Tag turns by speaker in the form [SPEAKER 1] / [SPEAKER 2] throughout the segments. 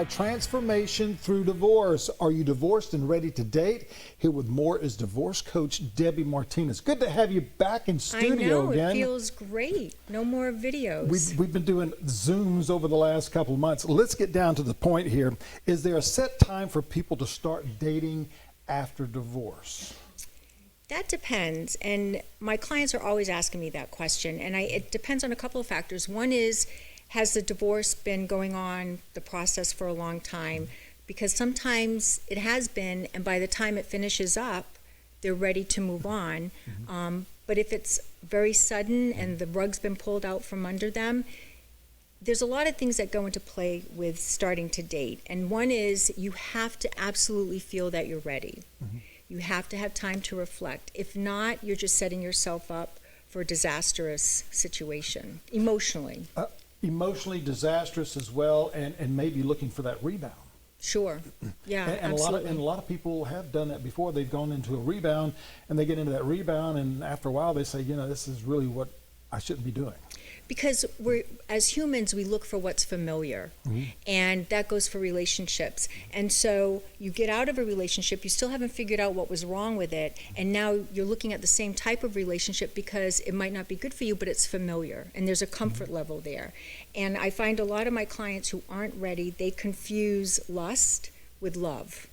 [SPEAKER 1] Transformation through divorce. Are you divorced and ready to date? Here with more is divorce coach Debbie Martinez. Good to have you back in studio again.
[SPEAKER 2] It feels great. No more videos.
[SPEAKER 1] We've been doing Zooms over the last couple of months. Let's get down to the point here. Is there a set time for people to start dating after divorce?
[SPEAKER 2] That depends, and my clients are always asking me that question, and it depends on a couple of factors. One is, has the divorce been going on, the process, for a long time? Because sometimes it has been, and by the time it finishes up, they're ready to move on. But if it's very sudden and the rug's been pulled out from under them, there's a lot of things that go into play with starting to date. And one is, you have to absolutely feel that you're ready. You have to have time to reflect. If not, you're just setting yourself up for a disastrous situation, emotionally.
[SPEAKER 1] Emotionally disastrous as well, and maybe looking for that rebound.
[SPEAKER 2] Sure. Yeah,
[SPEAKER 1] and
[SPEAKER 2] absolutely.
[SPEAKER 1] a lot of people have done that before. They've gone into a rebound, and they get into that rebound, and after a while they say, you know, this is really what I shouldn't be doing.
[SPEAKER 2] Because as humans, we look for what's familiar, and that goes for relationships. And so you get out of a relationship, you still haven't figured out what was wrong with it, and now you're looking at the same type of relationship because it might not be good for you, but it's familiar, and there's a comfort level there. And I find a lot of my clients who aren't ready, they confuse lust with love.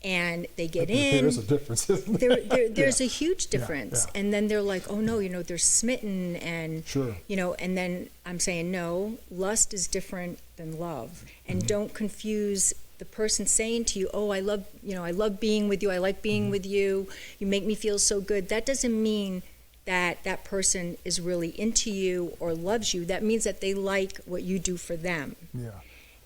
[SPEAKER 2] And they get in.
[SPEAKER 1] There's a difference, isn't there?
[SPEAKER 2] There's a huge difference.
[SPEAKER 1] Yeah.
[SPEAKER 2] And then they're like, oh no, you know, they're smitten, and
[SPEAKER 1] sure.
[SPEAKER 2] You know, and then I'm saying, no, lust is different than love. And don't confuse the person saying to you, oh, I love being with you, I like being with you, you make me feel so good. That doesn't mean that that person is really into you or loves you. That means that they like what you do for them.
[SPEAKER 1] Yeah.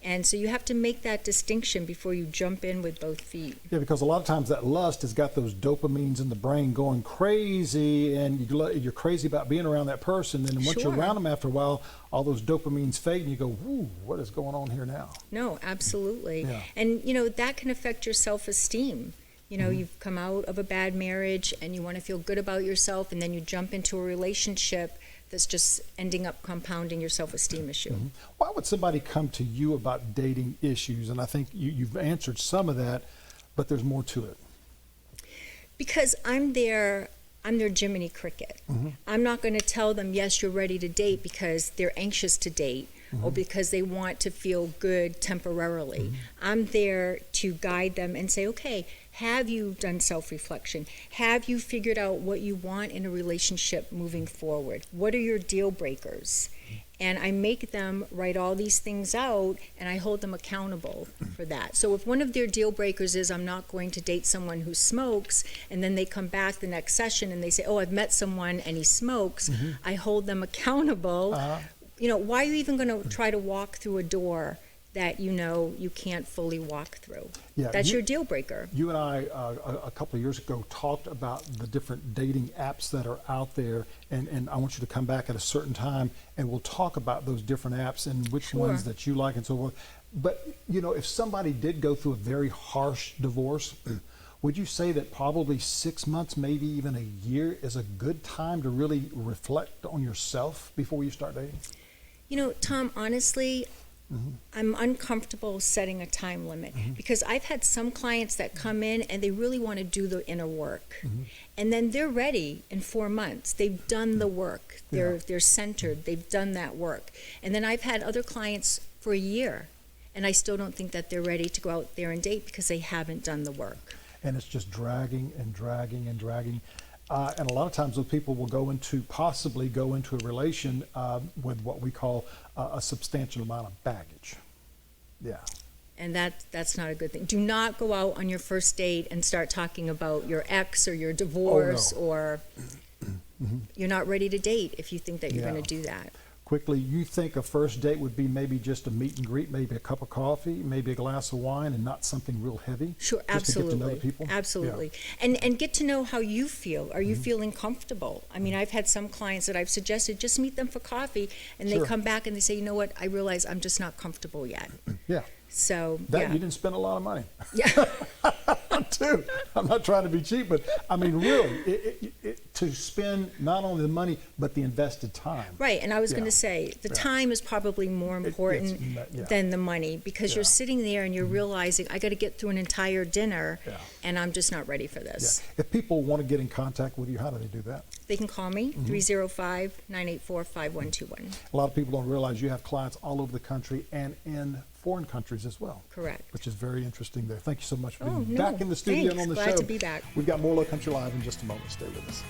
[SPEAKER 2] And so you have to make that distinction before you jump in with both feet.
[SPEAKER 1] Yeah, because a lot of times that lust has got those dopamines in the brain going crazy, and you're crazy about being around that person. And once you're around them after a while, all those dopamines fade, and you go, "Whoo, what is going on here now?"
[SPEAKER 2] No, absolutely.
[SPEAKER 1] Yeah.
[SPEAKER 2] And you know, that can affect your self-esteem. You know, you've come out of a bad marriage, and you want to feel good about yourself, and then you jump into a relationship that's just ending up compounding your self-esteem issue.
[SPEAKER 1] Why would somebody come to you about dating issues? And I think you've answered some of that, but there's more to it.
[SPEAKER 2] Because I'm their Jiminy Cricket. I'm not going to tell them, yes, you're ready to date, because they're anxious to date or because they want to feel good temporarily. I'm there to guide them and say, okay, have you done self-reflection? Have you figured out what you want in a relationship moving forward? What are your deal breakers? And I make them write all these things out, and I hold them accountable for that. So if one of their deal breakers is, I'm not going to date someone who smokes, and then they come back the next session and they say, oh, I've met someone and he smokes, I hold them accountable. You know, why are you even going to try to walk through a door that you know you can't fully walk through?
[SPEAKER 1] Yeah,
[SPEAKER 2] that's your deal breaker.
[SPEAKER 1] You and I, a couple of years ago, talked about the different dating apps that are out there, and I want you to come back at a certain time, and we'll talk about those different apps and which ones that you like and so forth. But, you know, if somebody did go through a very harsh divorce, would you say that probably 6 months, maybe even a year, is a good time to really reflect on yourself before you start dating?
[SPEAKER 2] You know, Tom, honestly, I'm uncomfortable setting a time limit because I've had some clients that come in and they really want to do the inner work. And then they're ready in 4 months. They've done the work. They're centered. They've done that work. And then I've had other clients for a year, and I still don't think that they're ready to go out there and date because they haven't done the work.
[SPEAKER 1] And it's just dragging and dragging and dragging. And a lot of times those people will possibly go into a relation with what we call a substantial amount of baggage. Yeah.
[SPEAKER 2] And that's not a good thing. Do not go out on your first date and start talking about your ex or your divorce or you're not ready to date if you think that you're going to do that.
[SPEAKER 1] Quickly, you think a first date would be maybe just a meet and greet, maybe a cup of coffee, maybe a glass of wine, and not something real heavy?
[SPEAKER 2] Sure,
[SPEAKER 1] just
[SPEAKER 2] absolutely.
[SPEAKER 1] To get to know the people?
[SPEAKER 2] Absolutely. Yeah. And get to know how you feel. Are you feeling comfortable? I mean, I've had some clients that I've suggested just meet them for coffee, and they come back and they say, you know what, I realize I'm just not comfortable yet.
[SPEAKER 1] Yeah.
[SPEAKER 2] So,
[SPEAKER 1] you didn't spend a lot of money.
[SPEAKER 2] Yeah.
[SPEAKER 1] Too. I'm not trying to be cheap, but I mean, really, to spend not only the money but the invested time.
[SPEAKER 2] Right, and I was going
[SPEAKER 1] Yeah.
[SPEAKER 2] to say, the
[SPEAKER 1] Yeah.
[SPEAKER 2] time is probably more important
[SPEAKER 1] yeah.
[SPEAKER 2] than the money, because you're
[SPEAKER 1] Yeah.
[SPEAKER 2] sitting there and you're realizing, I got to get through an entire dinner,
[SPEAKER 1] Yeah.
[SPEAKER 2] and I'm just not ready for
[SPEAKER 1] Yeah.
[SPEAKER 2] this.
[SPEAKER 1] If people want to get in contact with you, how do they do that?
[SPEAKER 2] They can call me, 305-984-5121.
[SPEAKER 1] A lot of people don't realize you have clients all over the country and in foreign countries as well.
[SPEAKER 2] Correct.
[SPEAKER 1] Which is very interesting there. Thank you so much for
[SPEAKER 2] Oh,
[SPEAKER 1] being
[SPEAKER 2] no,
[SPEAKER 1] back in the studio and
[SPEAKER 2] thanks.
[SPEAKER 1] on the
[SPEAKER 2] Glad
[SPEAKER 1] show.
[SPEAKER 2] to be back.
[SPEAKER 1] We've got more Low Country Live in just a moment. Stay with us.